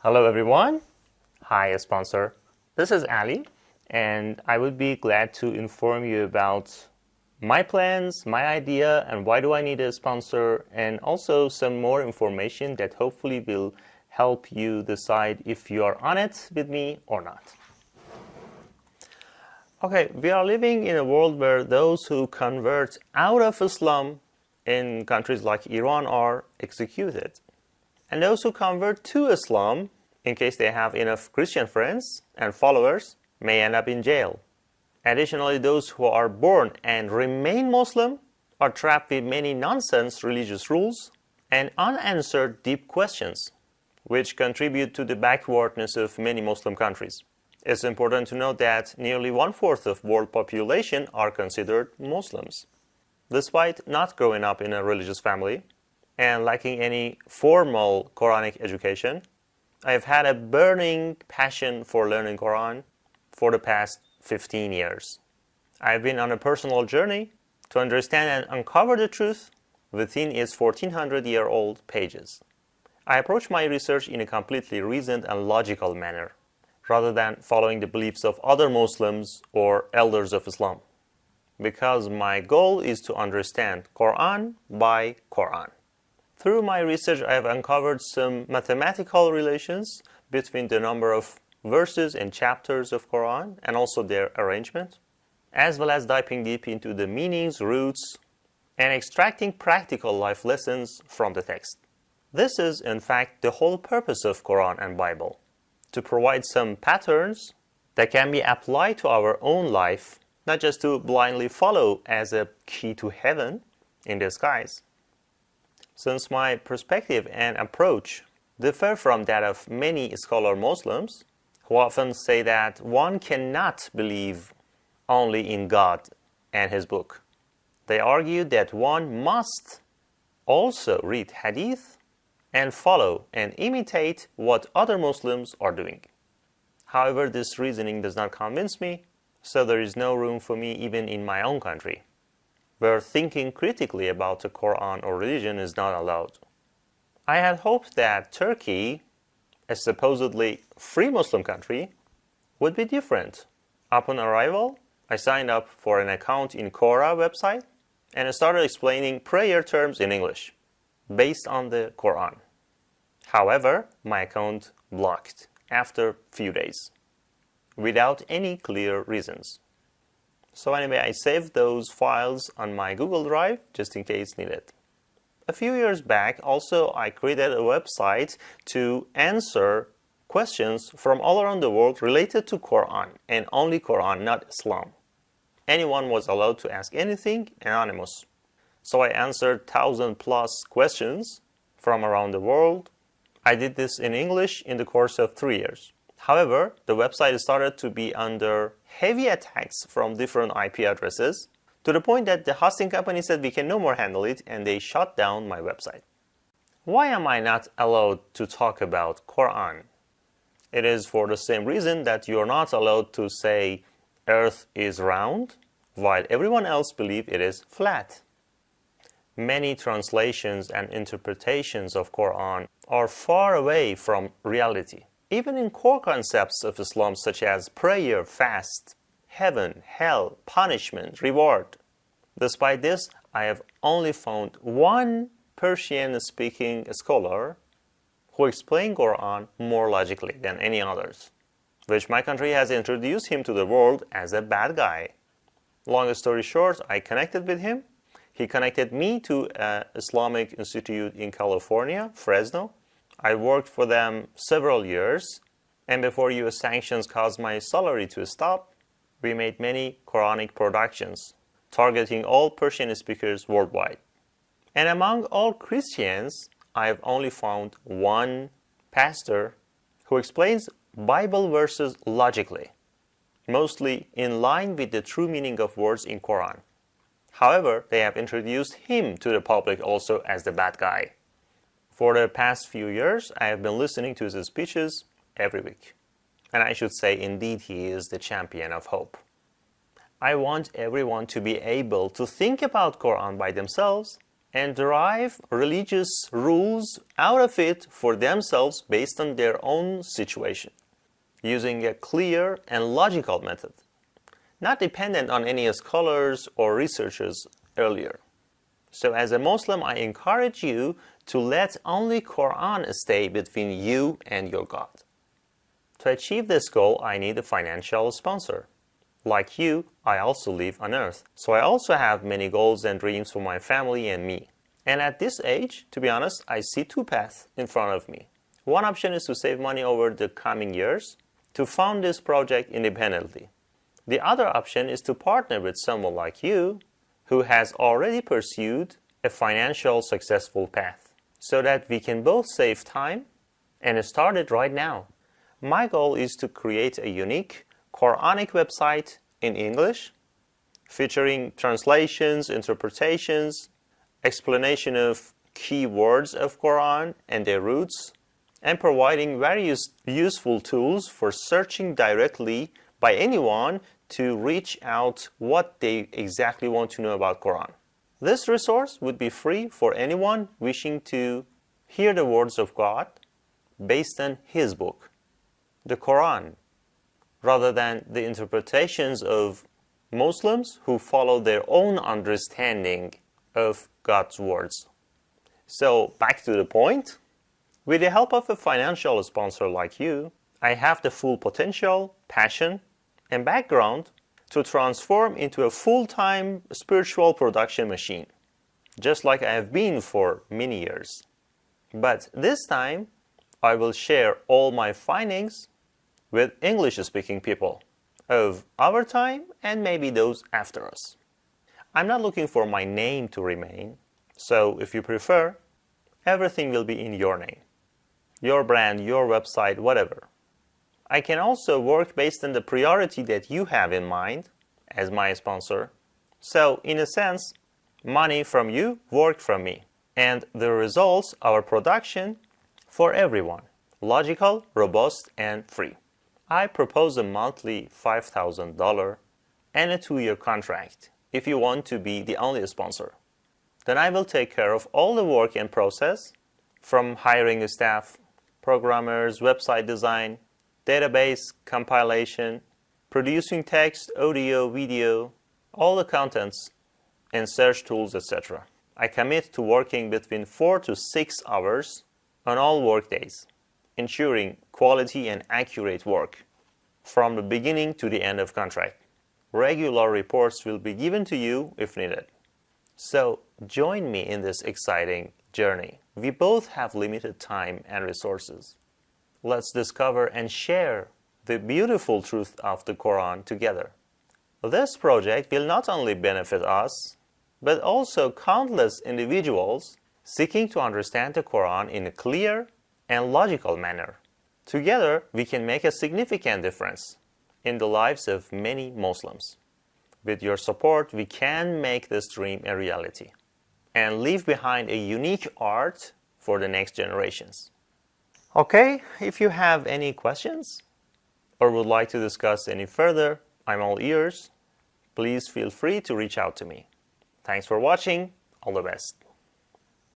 Hello everyone. Hi sponsor. This is Ali and I would be glad to inform you about my plans, my idea, and why do I need a sponsor, and also some more information that hopefully will help you decide if you are on it with me or not. Okay, we are living in a world where those who convert out of Islam in countries like Iran are executed. And those who convert to Islam, in case they have enough Christian friends and followers, may end up in jail. Additionally, those who are born and remain Muslim are trapped with many nonsense religious rules and unanswered deep questions, which contribute to the backwardness of many Muslim countries. It's important to note that nearly 1/4 of world population are considered Muslims. Despite not growing up in a religious family and lacking any formal Quranic education, I have had a burning passion for learning Quran for the past 15 years. I have been on a personal journey to understand and uncover the truth within its 1400-year-old pages. I approach my research in a completely reasoned and logical manner, rather than following the beliefs of other Muslims or elders of Islam, because my goal is to understand Quran by Quran. Through my research, I have uncovered some mathematical relations between the number of verses and chapters of Quran and also their arrangement, as well as diving deep into the meanings, roots, and extracting practical life lessons from the text. This is, in fact, the whole purpose of Quran and Bible, to provide some patterns that can be applied to our own life, not just to blindly follow as a key to heaven in disguise. Since my perspective and approach differ from that of many scholar Muslims, who often say that one cannot believe only in God and His book, they argue that one must also read Hadith and follow and imitate what other Muslims are doing. However, this reasoning does not convince me, so there is no room for me even in my own country, where thinking critically about the Quran or religion is not allowed. I had hoped that Turkey, a supposedly free Muslim country, would be different. Upon arrival, I signed up for an account in Quora website and I started explaining prayer terms in English, based on the Quran. However, my account blocked after a few days, without any clear reasons. So anyway, I saved those files on my Google Drive just in case needed. A few years back, also, I created a website to answer questions from all around the world related to Quran, and only Quran, not Islam. Anyone was allowed to ask anything, anonymous. So I answered 1,000+ questions from around the world. I did this in English in the course of 3 years. However, the website started to be under heavy attacks from different IP addresses, to the point that the hosting company said we can no more handle it, and they shut down my website. Why am I not allowed to talk about Quran? It is for the same reason that you are not allowed to say Earth is round, while everyone else believes it is flat. Many translations and interpretations of Quran are far away from reality. Even in core concepts of Islam such as prayer, fast, heaven, hell, punishment, reward. Despite this, I have only found one Persian-speaking scholar who explained Quran more logically than any others, which my country has introduced him to the world as a bad guy. Long story short, I connected with him. He connected me to an Islamic institute in California, Fresno. I worked for them several years, and before US sanctions caused my salary to stop, we made many Quranic productions, targeting all Persian speakers worldwide. And among all Christians, I have only found one pastor who explains Bible verses logically, mostly in line with the true meaning of words in Quran. However, they have introduced him to the public also as the bad guy. For the past few years, I have been listening to his speeches every week. And I should say, indeed, he is the champion of hope. I want everyone to be able to think about Quran by themselves and derive religious rules out of it for themselves based on their own situation, using a clear and logical method, not dependent on any scholars or researchers earlier. So as a Muslim, I encourage you to let only Quran stay between you and your God. To achieve this goal, I need a financial sponsor. Like you, I also live on earth, so I also have many goals and dreams for my family and me. And at this age, to be honest, I see two paths in front of me. One option is to save money over the coming years to fund this project independently. The other option is to partner with someone like you who has already pursued a financial successful path, so that we can both save time and start it right now. My goal is to create a unique Quranic website in English, featuring translations, interpretations, explanation of key words of Quran and their roots, and providing various useful tools for searching directly by anyone to reach out what they exactly want to know about Quran. This resource would be free for anyone wishing to hear the words of God based on His book, the Quran, rather than the interpretations of Muslims who follow their own understanding of God's words. So back to the point, with the help of a financial sponsor like you, I have the full potential, passion, and background to transform into a full-time spiritual production machine, just like I have been for many years. But this time, I will share all my findings with English-speaking people of our time and maybe those after us. I'm not looking for my name to remain, so if you prefer, everything will be in your name, your brand, your website, whatever. I can also work based on the priority that you have in mind as my sponsor. So in a sense, money from you, work from me. And the results, our production, for everyone. Logical, robust, and free. I propose a monthly $5,000 and a 2-year contract if you want to be the only sponsor. Then I will take care of all the work and process, from hiring a staff, programmers, website design, database compilation, producing text, audio, video, all the contents, and search tools, etc. I commit to working between 4 to 6 hours on all work days, ensuring quality and accurate work from the beginning to the end of contract. Regular reports will be given to you if needed. So join me in this exciting journey. We both have limited time and resources. Let's discover and share the beautiful truth of the Quran together. This project will not only benefit us, but also countless individuals seeking to understand the Quran in a clear and logical manner. Together, we can make a significant difference in the lives of many Muslims. With your support, we can make this dream a reality and leave behind a unique art for the next generations. Okay, if you have any questions or would like to discuss any further, I'm all ears. Please feel free to reach out to me. Thanks for watching. All the best.